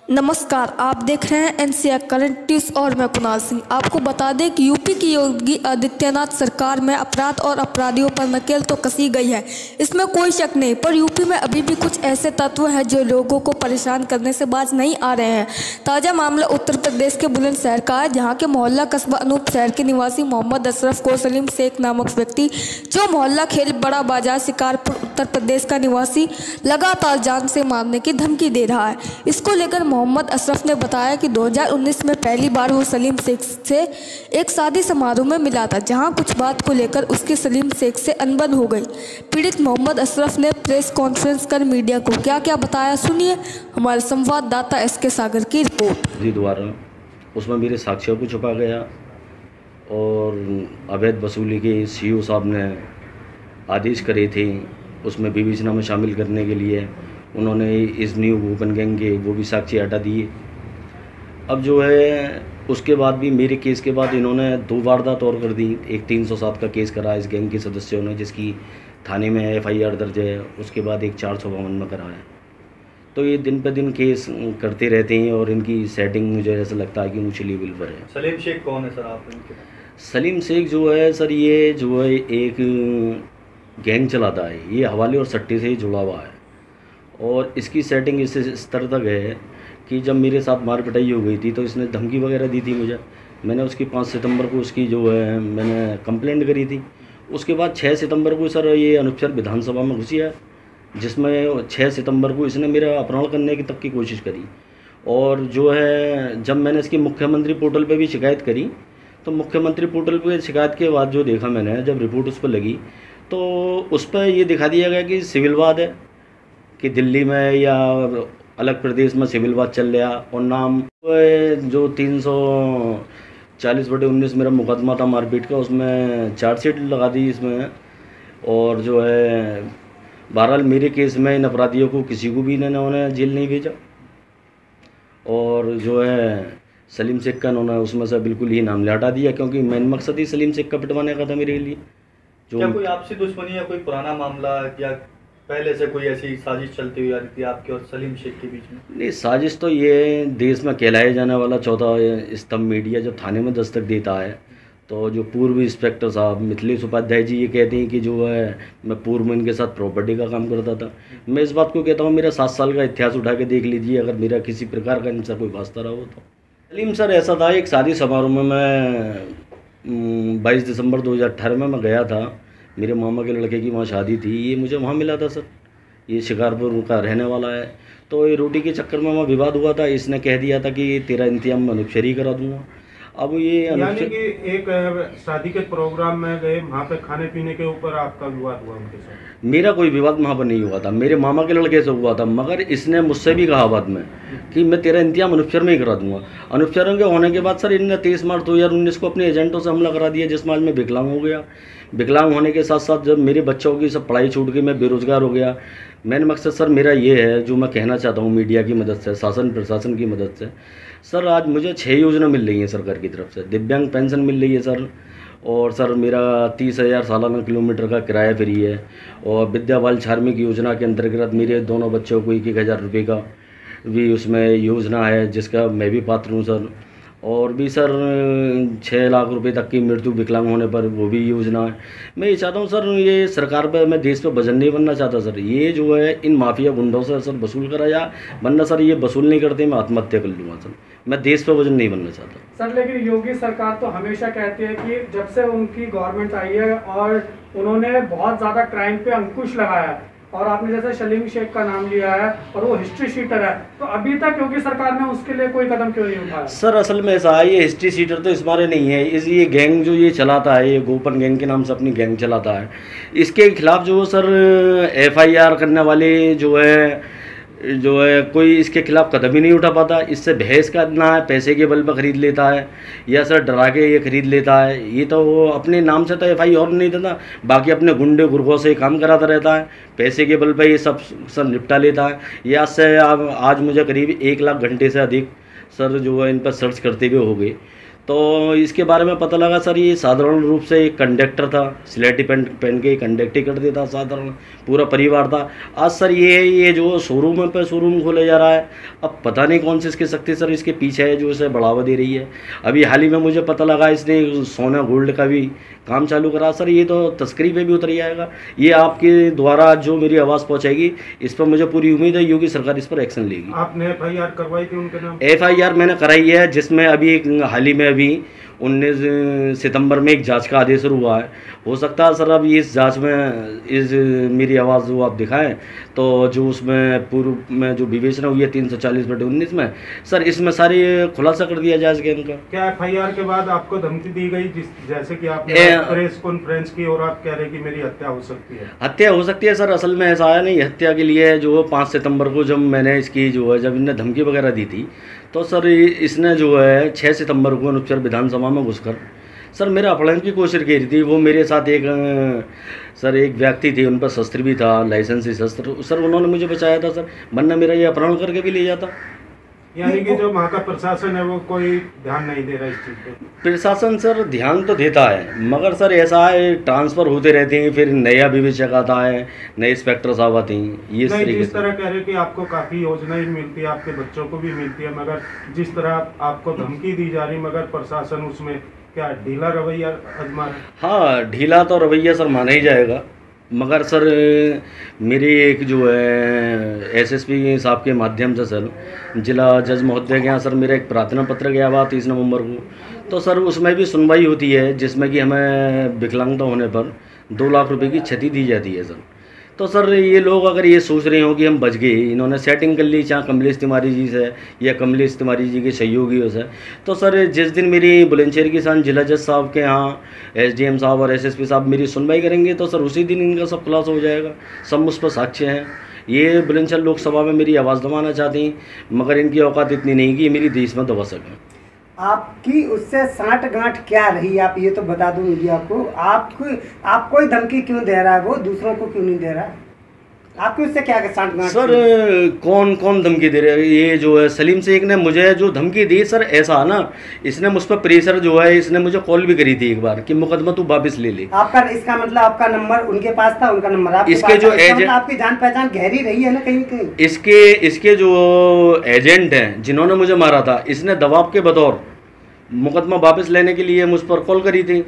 नमस्कार, आप देख रहे हैं एनसीआर करंट न्यूज़ और मैं कुणाल सिंह। आपको बता दें कि यूपी की योगी आदित्यनाथ सरकार में अपराध और अपराधियों पर नकेल तो कसी गई है, इसमें कोई शक नहीं। पर यूपी में अभी भी कुछ ऐसे तत्व हैं जो लोगों को परेशान करने से बाज नहीं आ रहे हैं। ताज़ा मामला उत्तर प्रदेश के बुलंदशहर का है, जहाँ के मोहल्ला कस्बा अनूप शहर के निवासी मोहम्मद अशरफ को सलीम शेख नामक व्यक्ति, जो मोहल्ला खेल बड़ा बाजार शिकारपुर उत्तर प्रदेश का निवासी, लगातार जान से मारने की धमकी दे रहा है। इसको लेकर मोहम्मद अशरफ ने बताया कि 2019 में पहली बार वो सलीम शेख से एक शादी समारोह में मिला था, जहां कुछ बात को लेकर उसकी सलीम शेख से अनबन हो गई। पीड़ित मोहम्मद अशरफ ने प्रेस कॉन्फ्रेंस कर मीडिया को क्या क्या बताया, सुनिए हमारे संवाददाता एसके सागर की रिपोर्ट। जी द्वारा उसमें मेरे साक्ष्यों को छुपा गया और अवैध वसूली के सीईओ साहब ने आदेश करे थे उसमें विवेचना में शामिल करने के लिए। उन्होंने इस न्यू ओपन गैंग के वो भी साक्षी हटा दिए। अब जो है उसके बाद भी मेरे केस के बाद इन्होंने 2 वारदात और कर दी। एक 307 का केस करा इस गैंग के सदस्यों ने, जिसकी थाने में एफआईआर दर्ज है। उसके बाद एक 452 में करा है। तो ये दिन पे दिन केस करते रहते हैं और इनकी सेटिंग मुझे ऐसा लगता है कि ऊँचे लेवल पर है। सलीम शेख कौन है सर आप इनके? सलीम शेख जो है सर, ये जो है एक गैंग चलाता है। ये हवाले और सट्टे से ही जुड़ा हुआ है और इसकी सेटिंग इस स्तर तक है कि जब मेरे साथ मार पिटाई हो गई थी तो इसने धमकी वगैरह दी थी मुझे। मैंने उसकी 5 सितंबर को उसकी जो है मैंने कंप्लेंट करी थी। उसके बाद 6 सितंबर को सर ये अनूपसर विधानसभा में घुसी है, जिसमें 6 सितंबर को इसने मेरा अपहरण करने की तक की कोशिश करी। और जो है जब मैंने इसकी मुख्यमंत्री पोर्टल पे भी शिकायत करी तो मुख्यमंत्री पोर्टल पे शिकायत के बाद जो देखा मैंने, जब रिपोर्ट उस पर लगी तो उस पर ये दिखा दिया गया कि सिविलवाद है, कि दिल्ली में या अलग प्रदेश में सिविलवाद चल रहा। और नाम जो 340/19 मेरा मुकदमा था मारपीट का, उसमें चार्जशीट लगा दी इसमें। और जो है बहरहाल मेरे केस में इन अपराधियों को किसी को भी इन्होंने जेल नहीं भेजा। और जो है सलीम शेख का इन्होंने उसमें से बिल्कुल ही नाम हटा दिया, क्योंकि मेन मकसद ही सलीम शेख का पिटवाने का था मेरे लिए। जो क्या कोई आपसी दुश्मनी या कोई पुराना मामला या पहले से कोई ऐसी साजिश चलती हुई आ रही थी आपके और सलीम शेख के बीच में? नहीं, साजिश तो ये देश में कहलाए जाने वाला चौथा स्तंभ मीडिया जब थाने में दस्तक देता है तो जो पूर्व इंस्पेक्टर साहब मिथिलेश उपाध्याय जी ये कहते हैं कि जो है मैं पूर्व में इनके साथ प्रॉपर्टी का काम करता था। मैं इस बात को कहता हूँ, मेरा 7 साल का इतिहास उठा के देख लीजिए, अगर मेरा किसी प्रकार का इनसे कोई वास्ता रहा हो तो। सलीम सर ऐसा था, एक शादी समारोह में मैं 22 दिसंबर 2018 में मैं गया था। मेरे मामा के लड़के की वहाँ शादी थी, ये मुझे वहाँ मिला था सर। ये शिकारपुर का रहने वाला है। तो ये रोटी के चक्कर में वहाँ विवाद हुआ था। इसने कह दिया था कि तेरा इंतजाम मैं अनूपशरी करा दूँगा। अब ये यानी कि एक शादी के प्रोग्राम में गए, वहाँ पे खाने पीने के ऊपर आपका विवाद हुआ उनके साथ? मेरा कोई विवाद वहाँ पर नहीं हुआ था, मेरे मामा के लड़के से हुआ था। मगर इसने मुझसे भी कहा बाद में कि मैं तेरा इंतजाम अनूपशर में ही करा दूंगा। अनूपशरों के होने के बाद सर इनने 23 मार्च 2019 को अपने एजेंटों से हमला करा दिया, जिसमें आज मैं विकलांग हो गया। विकलांग होने के साथ साथ जब मेरे बच्चों की सब पढ़ाई छूट गई, मैं बेरोजगार हो गया। मेन मकसद सर मेरा ये है, जो मैं कहना चाहता हूँ मीडिया की मदद से, शासन प्रशासन की मदद से, सर आज मुझे 6 योजना मिल रही हैं सरकार की तरफ से। दिव्यांग पेंशन मिल रही है सर, और सर मेरा 30,000 सालाना किलोमीटर का किराया फ्री है। और विद्या बाल धार्मिक योजना के अंतर्गत मेरे दोनों बच्चों को 1,000 रुपये का भी उसमें योजना है, जिसका मैं भी पात्र हूँ सर। और भी सर 6 लाख रुपए तक की मृत्यु विकलांग होने पर वो भी योजना है। मैं ये चाहता हूँ सर, ये सरकार पे, मैं देश पे वजन नहीं बनना चाहता सर। ये जो है इन माफिया गुंडों से सर वसूल करा जा, वरना सर ये वसूल नहीं करते मैं आत्महत्या कर लूँगा सर। मैं देश पे वजन नहीं बनना चाहता सर। लेकिन योगी सरकार तो हमेशा कहती है कि जब से उनकी गवर्नमेंट आई है और उन्होंने बहुत ज़्यादा क्राइम पे अंकुश लगाया है, और आपने जैसे सलीम शेख का नाम लिया है और वो हिस्ट्री शीटर है, तो अभी तक योगी सरकार ने उसके लिए कोई कदम क्यों नहीं उठाया? सर असल में ऐसा है, ये हिस्ट्री शीटर तो इस बारे नहीं है। ये गैंग जो ये चलाता है, ये गोपन गैंग के नाम से अपनी गैंग चलाता है, इसके खिलाफ जो सर एफआईआर करने वाले जो है कोई इसके खिलाफ कदम ही नहीं उठा पाता। इससे बहस करना है, पैसे के बल पर खरीद लेता है, या सर डरा के ये खरीद लेता है। ये तो वो अपने नाम से तो एफआईआर नहीं देता, बाकी अपने गुंडे गुरगों से काम कराता रहता है। पैसे के बल पर ये सब निपटा लेता है। ये आज मुझे करीब 1 लाख घंटे से अधिक सर जो है इन पर सर्च करते हुए हो गए। तो इसके बारे में पता लगा सर, ये साधारण रूप से एक कंडक्टर था, स्लेटी पैंट पहन के कंडक्टर कर देता, साधारण पूरा परिवार था। आज सर ये जो शोरूम पे शोरूम खोले जा रहा है, अब पता नहीं कौन सी इसकी शक्ति सर इसके पीछे है जो इसे बढ़ावा दे रही है। अभी हाल ही में मुझे पता लगा इसने सोना गोल्ड का भी काम चालू करा। सर ये तो तस्करी पे भी उतर जाएगा। ये आपके द्वारा जो मेरी आवाज़ पहुंचाएगी, इस पर मुझे पूरी उम्मीद है योगी सरकार इस पर एक्शन लेगी। आपने FIR करवाई थी उनके नाम? FIR मैंने कराई है, जिसमें अभी एक हाल ही में अभी 19 सितंबर में एक जांच का आदेश हुआ है। हो सकता है सर अब इस जांच में इस मेरी आवाज़ जो आप दिखाएं, तो जो उसमें पूर्व में जो विवेचना हुई है 340/19 में, सर इसमें सारी खुलासा कर दिया जाए इनका। क्या FIR के बाद आपको धमकी दी गई, जैसे कि आपने प्रेस कॉन्फ्रेंस की और आप कह रहे कि मेरी हत्या हो सकती है? हत्या हो सकती है सर, असल में ऐसा आया नहीं। हत्या के लिए जो 5 सितंबर को जब मैंने इसकी जो है जब इन्हें धमकी वगैरह दी थी, तो सर इसने जो है 6 सितंबर को अनुपचर विधानसभा में घुसकर सर मेरा अपहरण की कोशिश की थी। वो मेरे साथ एक सर एक व्यक्ति थे, उन पर शस्त्र भी था, लाइसेंसी शस्त्र। सर उन्होंने मुझे बचाया था सर, वरना मेरा ये अपहरण करके भी ले जाता। यानी कि जो वहाँ का प्रशासन है वो कोई ध्यान नहीं दे रहा इस चीज़ पे? प्रशासन सर ध्यान तो देता है, मगर सर ऐसा है ट्रांसफ़र होते रहते हैं, फिर नया विवेचक आता है, नए इंस्पेक्टर साहब आते हैं। ये नहीं, जिस तरह कह रहे कि आपको काफ़ी योजनाएं मिलती है, आपके बच्चों को भी मिलती है, मगर जिस तरह आपको धमकी दी जा रही, मगर प्रशासन उसमें क्या ढीला रवैया आजमा रहा है? हाँ, ढीला तो रवैया सर माना ही जाएगा, मगर सर मेरी एक जो है SSP साहब के माध्यम से सर जिला जज महोदय के यहाँ सर मेरा एक प्रार्थना पत्र गया हुआ 30 नवंबर को। तो सर उसमें भी सुनवाई होती है, जिसमें कि हमें विकलांगता होने पर 2 लाख रुपए की क्षति दी जाती है सर। तो सर ये लोग अगर ये सोच रहे हो कि हम बच गए, इन्होंने सेटिंग कर ली चाहे कमलेश तिवारी जी से या कमलेश तिवारी जी के सहयोगियों से, तो सर जिस दिन मेरी बुलंदशहर की शान जिला जज साहब के यहाँ SDM साहब और SSP साहब मेरी सुनवाई करेंगे, तो सर उसी दिन इनका सब खुलासा हो जाएगा। सब मुझ पर साक्ष्य हैं। ये बुलंदशहर लोकसभा में मेरी आवाज़ दबाना चाहती हैं, मगर इनकी औकात इतनी नहीं कि ये मेरी देश में दबा सकें। आपकी उससे साठ गांठ क्या रही, आप ये तो बता दो मीडिया को। आपको ही धमकी क्यों दे रहा है, वो दूसरों को क्यों नहीं दे रहा? आपकी उससे क्या साठ गांठ? सर कौन कौन धमकी दे रहे हैं? ये जो है सलीम शेख ने मुझे जो धमकी दी सर, ऐसा ना इसने मुझ पर प्रेशर जो है, इसने मुझे कॉल भी करी थी एक बार कि मुकदमा तू वापस ले ले। आपका इसका मतलब आपका नंबर उनके पास था, उनका नंबर आपके इसके पास जो था, इसका एजेंट मतलब आपकी जान पहचान गहरी रही है ना कहीं कहीं। इसके जो एजेंट हैं जिन्होंने मुझे मारा था, इसने दबाव के बतौर मुकदमा वापस लेने के लिए मुझ पर कॉल करी थी।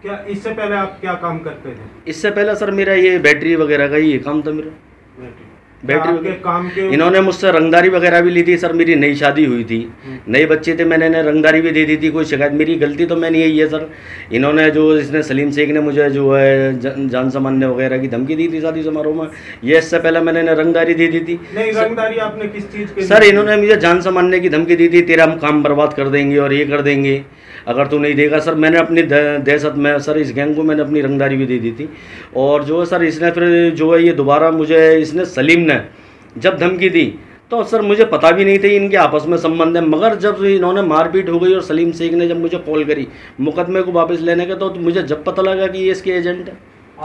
क्या इससे पहले आप क्या काम करते थे? इससे पहले सर मेरा ये बैटरी वगैरह का ही काम था मेरा। बैटरी आपके काम के इन्होंने मुझसे रंगदारी वगैरह भी ली थी सर। मेरी नई शादी हुई थी, नए बच्चे थे, मैंने इन्हें रंगदारी भी दे दी थी। कोई शिकायत मेरी गलती तो मैंने यही है सर। इन्होंने जो इसने सलीम शेख ने मुझे जो है जान से मारने वगैरह की धमकी दी थी शादी समारोह में, ये इससे पहले मैंने इन्हें रंगदारी दे दी थी। नहीं, रंगदारी आपने किस चीज़ के? सर इन्होंने मुझे जान से मारने की धमकी दी थी, तेरा हम काम बर्बाद कर देंगे और ये कर देंगे अगर तू नहीं देगा। सर मैंने अपनी दहशत में सर इस गैंग को मैंने अपनी रंगदारी भी दे दी थी। और जो सर इसने फिर जो है ये दोबारा मुझे इसने सलीम ने जब धमकी दी, तो सर मुझे पता भी नहीं था इनके आपस में संबंध है। मगर जब इन्होंने मारपीट हो गई और सलीम शेख ने जब मुझे कॉल करी मुकदमे को वापस लेने का, तो मुझे जब पता लगा कि ये इसके एजेंट है।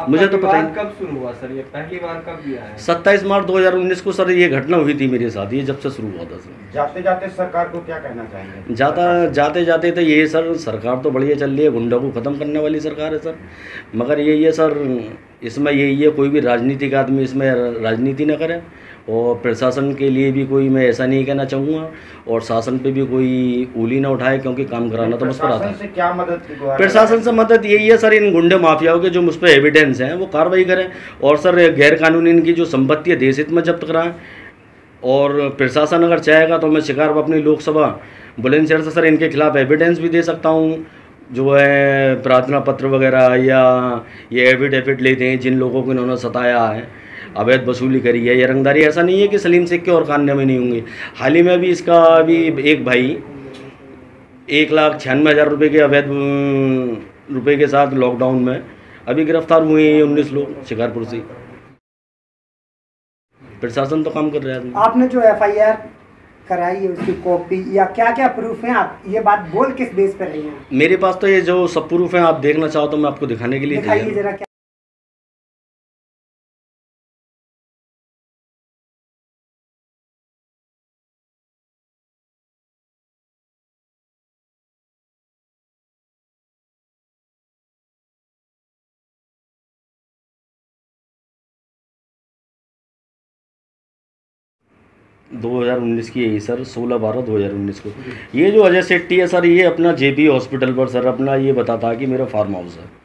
मुझे तो पता ही कब शुरू हुआ सर? ये पहली बार कब दिया है? 27 मार्च 2019 को सर ये घटना हुई थी मेरे साथ, ये जब से शुरू हुआ था सर। जाते जाते सरकार को क्या कहना चाहेंगे? जाते जाते तो ये सर सरकार तो बढ़िया चल रही है, गुंडा को ख़त्म करने वाली सरकार है सर। मगर ये सर इसमें यही है, कोई भी राजनीतिक आदमी इसमें राजनीति न करे। और प्रशासन के लिए भी कोई मैं ऐसा नहीं कहना चाहूँगा, और शासन पे भी कोई उंगली ना उठाए, क्योंकि काम कराना तो मुझ पर आता है। प्रशासन से क्या मदद की गुहार? प्रशासन से मदद यही है सर, इन गुंडे माफियाओं के जो मुझ पर एविडेंस हैं वो कार्रवाई करें, और सर गैर कानूनी इनकी जो संपत्ति है देश हित में जब्त कराएं। और प्रशासन अगर चाहेगा तो मैं शिकार अपनी लोकसभा बुलंदशहर से सर इनके खिलाफ एविडेंस भी दे सकता हूँ, जो है प्रार्थना पत्र वगैरह, या ये एफिडेविट लेते हैं जिन लोगों को इन्होंने सताया है, अवैध वसूली करी है या रंगदारी। ऐसा नहीं है कि सलीम शेख के और कारनामे नहीं होंगे। हाल ही में भी इसका अभी एक भाई 1,96,000 रुपये के अवैध रुपये के साथ लॉकडाउन में अभी गिरफ्तार हुए हैं 19 लोग शिकारपुर से। प्रशासन तो काम कर रहा है। आपने जो FIR कराई है उसकी कॉपी या क्या क्या प्रूफ है, आप ये बात बोल किस बेस पर रही हैं? मेरे पास तो ये जो सब प्रूफ हैं, आप देखना चाहो तो मैं आपको दिखाने के लिए दिखाइए जरा। 2019 की है सर, 16/12/2019 को। ये जो अजय सेट्टी है सर, ये अपना जेबी हॉस्पिटल पर सर अपना ये बताता है कि मेरा फार्म हाउस है।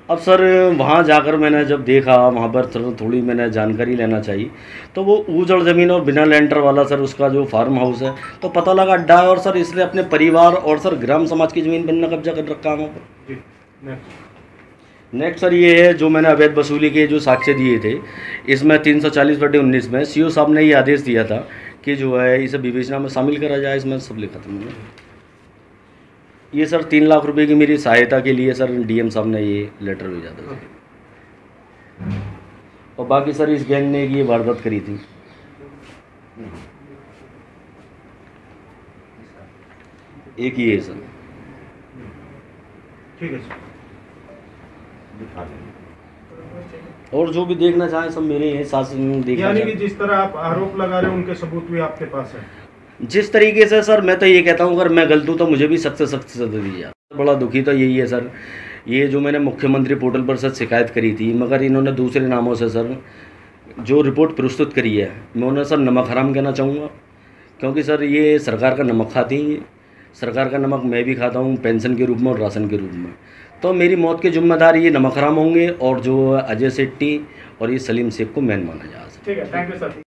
अब सर वहाँ जाकर मैंने जब देखा, वहाँ पर सर थोड़ी मैंने जानकारी लेना चाहिए, तो वो उजड़ ज़मीन और बिना लेंटर वाला सर उसका जो फार्म हाउस है, तो पता लगा अड्डा है, और सर इसने अपने परिवार और सर ग्राम समाज की ज़मीन पर न कब्जा कर रखा है वहाँ पर। नेक्स्ट सर ये है जो मैंने अवैध वसूली के जो साक्ष्य दिए थे, इसमें 340/19 में सीओ साहब ने ये आदेश दिया था कि जो है इसे विवेचना में शामिल करा जाए। इसमें सब लिखा था मैंने। ये सर 3 लाख रुपए की मेरी सहायता के लिए सर डीएम साहब ने ये लेटर भेजा था सर। और बाकी सर इस गैंग ने ये वारदात करी थी। एक ही है सर। ठीक है सर। और जो भी देखना चाहें सब मेरे हैं साथ देखना। यानी कि जिस तरह आप आरोप लगा रहे हैं उनके सबूत भी आपके पास है? जिस तरीके से सर मैं तो ये कहता हूँ, अगर मैं गलत हूँ तो मुझे भी सख्त से सख्त सजा दी जाए। बड़ा दुखी तो यही है सर, ये जो मैंने मुख्यमंत्री पोर्टल पर सर शिकायत करी थी, मगर इन्होंने दूसरे नामों से सर जो रिपोर्ट प्रस्तुत करी है, मैं उन्हें सर नमक हराम कहना चाहूँगा। क्योंकि सर ये सरकार का नमक खाती हैं, सरकार का नमक मैं भी खाता हूँ पेंशन के रूप में और राशन के रूप में। तो मेरी मौत के जिम्मेदार ये नमक हराम होंगे, और जो अजय सेट्टी और ये सलीम शेख को मेन माना जा सकता है। ठीक है, thank you sir.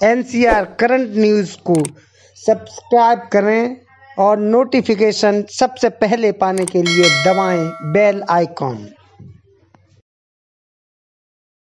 NCR current news को सब्सक्राइब करें और नोटिफिकेशन सबसे पहले पाने के लिए दबाएं बेल आइकॉन।